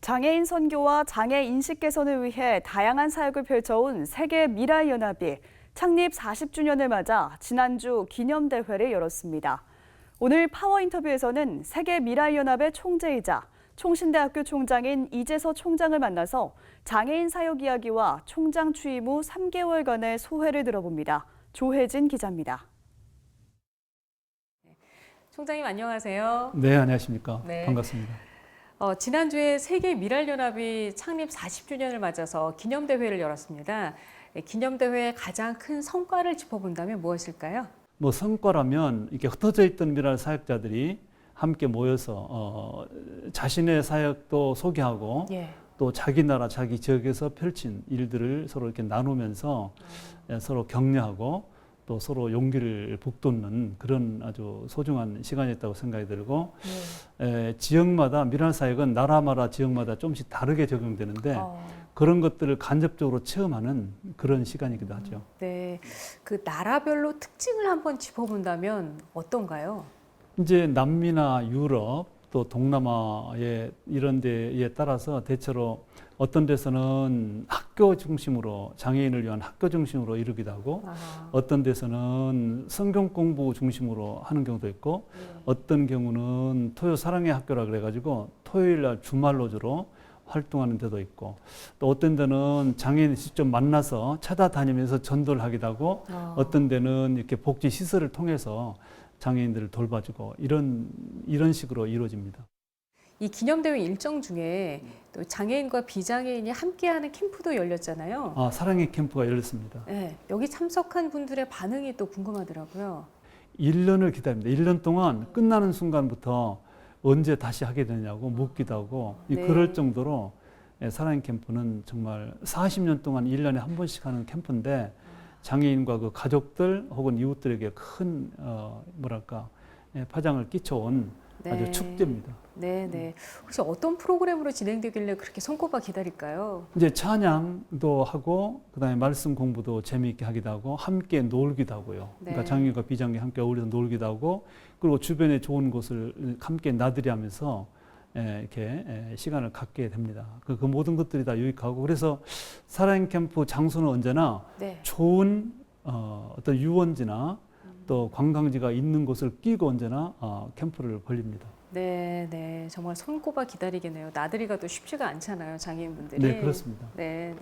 장애인 선교와 장애 인식 개선을 위해 다양한 사역을 펼쳐온 세계 미랄연합이 창립 40주년을 맞아 지난주 기념대회를 열었습니다. 오늘 파워 인터뷰에서는 세계 미랄연합의 총재이자 총신대학교 총장인 이재서 총장을 만나서 장애인 사역 이야기와 총장 취임 후 3개월간의 소회를 들어봅니다. 조혜진 기자입니다. 총장님 안녕하세요. 네, 안녕하십니까. 네. 반갑습니다. 지난주에 세계 미랄연합이 창립 40주년을 맞아서 기념대회를 열었습니다. 기념대회의 가장 큰 성과를 짚어본다면 무엇일까요? 성과라면 이렇게 흩어져 있던 미랄 사역자들이 함께 모여서 자신의 사역도 소개하고 또 자기 나라, 자기 지역에서 펼친 일들을 서로 이렇게 나누면서 서로 격려하고 또 서로 용기를 북돋는 그런 아주 소중한 시간이었다고 생각이 들고 지역마다 미랄 사역은 나라마다 지역마다 조금씩 다르게 적용되는데 그런 것들을 간접적으로 체험하는 그런 시간이기도 하죠. 네, 그 나라별로 특징을 한번 짚어본다면 어떤가요? 이제 남미나 유럽 또 동남아의 이런 데에 따라서 대체로 어떤 데서는 학교 중심으로 장애인을 위한 학교 중심으로 이루기도 하고 어떤 데서는 성경 공부 중심으로 하는 경우도 있고 어떤 경우는 토요 사랑의 학교라 그래가지고 토요일 날 주말로 주로 활동하는 데도 있고 또 어떤 데는 장애인이 직접 만나서 찾아다니면서 전도를 하기도 하고 어떤 데는 이렇게 복지 시설을 통해서 장애인들을 돌봐주고 이런 식으로 이루어집니다. 이 기념대회 일정 중에 또 장애인과 비장애인이 함께하는 캠프도 열렸잖아요. 사랑의 캠프가 열렸습니다. 네, 여기 참석한 분들의 반응이 또 궁금하더라고요. 1년을 기다립니다. 1년 동안 끝나는 순간부터 언제 다시 하게 되냐고 묻기도 하고 그럴 정도로 사랑의 캠프는 정말 40년 동안 1년에 한 번씩 하는 캠프인데 장애인과 그 가족들 혹은 이웃들에게 큰 파장을 끼쳐온 아주 축제입니다. 네. 혹시 어떤 프로그램으로 진행되길래 그렇게 손꼽아 기다릴까요? 이제 찬양도 하고 그다음에 말씀 공부도 재미있게 하기도 하고 함께 놀기도 하고요. 그러니까 장애인과 비장애인 함께 어울려서 놀기도 하고 그리고 주변에 좋은 곳을 함께 나들이하면서 이렇게 시간을 갖게 됩니다. 그 모든 것들이 다 유익하고 그래서 사랑의 캠프 장소는 언제나 좋은 어떤 유원지나 또 관광지가 있는 곳을 끼고 언제나 캠프를 벌립니다. 네, 정말 손꼽아 기다리겠네요. 나들이가 또 쉽지가 않잖아요, 장애인분들이. 네, 그렇습니다. 네.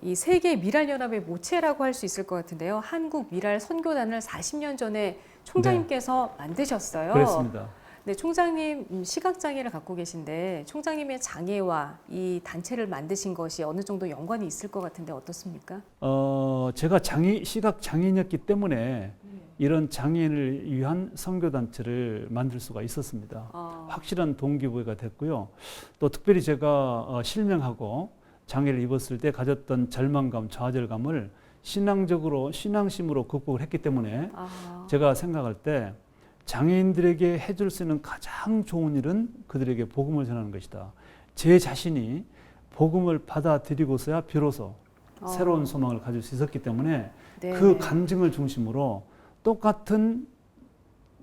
이 세계 미랄연합의 모체라고 할 수 있을 것 같은데요. 한국 미랄 선교단을 40년 전에 총장님께서 만드셨어요. 그렇습니다. 네, 총장님 시각장애를 갖고 계신데 총장님의 장애와 이 단체를 만드신 것이 어느 정도 연관이 있을 것 같은데 어떻습니까? 제가 시각 장애인이었기 때문에 이런 장애인을 위한 선교단체를 만들 수가 있었습니다. 확실한 동기부여가 됐고요. 또 특별히 제가 실명하고 장애를 입었을 때 가졌던 절망감, 좌절감을 신앙심으로 극복을 했기 때문에 제가 생각할 때 장애인들에게 해줄 수 있는 가장 좋은 일은 그들에게 복음을 전하는 것이다. 제 자신이 복음을 받아들이고서야 비로소 새로운 소망을 가질 수 있었기 때문에 그 간증을 중심으로 똑같은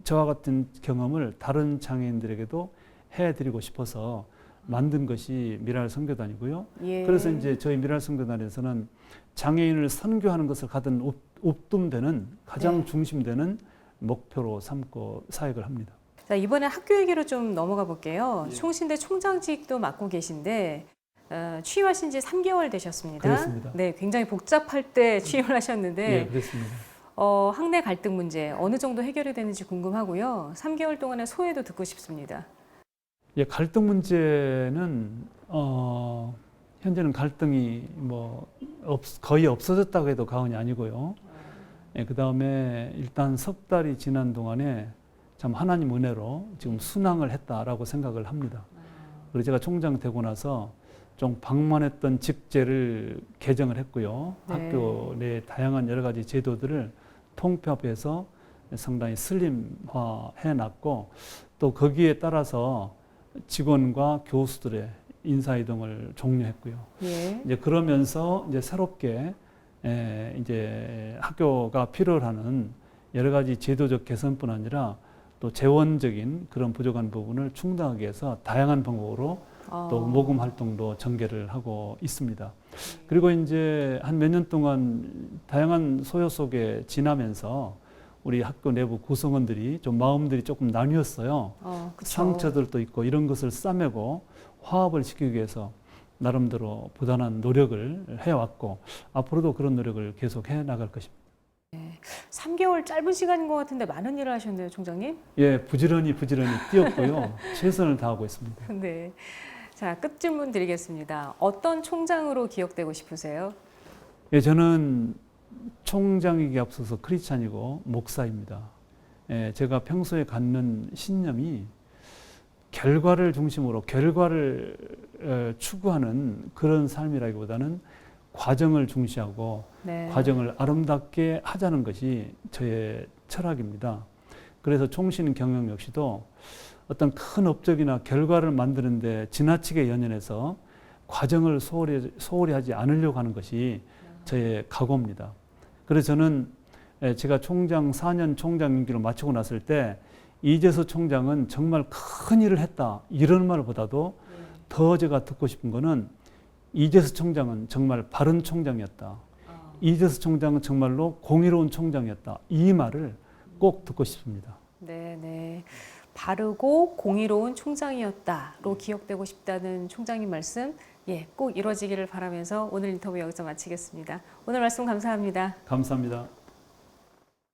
저와 같은 경험을 다른 장애인들에게도 해드리고 싶어서 만든 것이 미랄 선교단이고요. 그래서 이제 저희 미랄 선교단에서는 장애인을 선교하는 것을 가장 옵둠되는 가장 중심되는 목표로 삼고 사역을 합니다. 자, 이번에 학교 얘기로 좀 넘어가 볼게요. 총신대 총장직도 맡고 계신데 취임하신 지 3개월 되셨습니다. 그렇습니다. 네, 굉장히 복잡할 때 취임을 하셨는데 네, 그렇습니다. 학내 갈등 문제 어느 정도 해결이 되는지 궁금하고요. 3개월 동안의 소회도 듣고 싶습니다. 갈등 문제는 현재는 갈등이 거의 없어졌다고 해도 과언이 아니고요. 그 다음에 일단 석 달이 지난 동안에 참 하나님 은혜로 지금 순항을 했다라고 생각을 합니다. 그리고 제가 총장 되고 나서 좀 방만했던 직제를 개정을 했고요. 학교 내 다양한 여러 가지 제도들을 통폐합해서 상당히 슬림화해 놨고 또 거기에 따라서 직원과 교수들의 인사이동을 종료했고요. 이제 그러면서 이제 새롭게 이제 학교가 필요로 하는 여러 가지 제도적 개선뿐 아니라 또 재원적인 그런 부족한 부분을 충당하기 위해서 다양한 방법으로 또 모금 활동도 전개를 하고 있습니다. 그리고 이제 한 몇 년 동안 다양한 소요 속에 지나면서 우리 학교 내부 구성원들이 좀 마음들이 조금 나뉘었어요. 그쵸. 상처들도 있고 이런 것을 싸매고 화합을 시키기 위해서 나름대로 부단한 노력을 해왔고 앞으로도 그런 노력을 계속 해 나갈 것입니다. 3개월 짧은 시간인 것 같은데 많은 일을 하셨네요, 총장님. 예, 부지런히 뛰었고요. 최선을 다하고 있습니다. 네. 자, 끝 질문 드리겠습니다. 어떤 총장으로 기억되고 싶으세요? 예, 저는 총장이기 앞서서 크리스찬이고 목사입니다. 예, 제가 평소에 갖는 신념이 결과를 중심으로 결과를 추구하는 그런 삶이라기보다는 과정을 중시하고 네. 과정을 아름답게 하자는 것이 저의 철학입니다. 그래서 총신 경영 역시도 어떤 큰 업적이나 결과를 만드는데 지나치게 연연해서 과정을 소홀히 하지 않으려고 하는 것이 저의 각오입니다. 그래서 저는 제가 총장 4년 총장 임기를 마치고 났을 때 이재수 총장은 정말 큰 일을 했다 이런 말보다도 더 제가 듣고 싶은 거는 이재수 총장은 정말 바른 총장이었다. 이재수 총장은 정말로 공의로운 총장이었다. 이 말을 꼭 듣고 싶습니다. 네, 네. 바르고 공의로운 총장이었다로 기억되고 싶다는 총장님 말씀, 예, 꼭 이루어지기를 바라면서 오늘 인터뷰 여기서 마치겠습니다. 오늘 말씀 감사합니다. 감사합니다.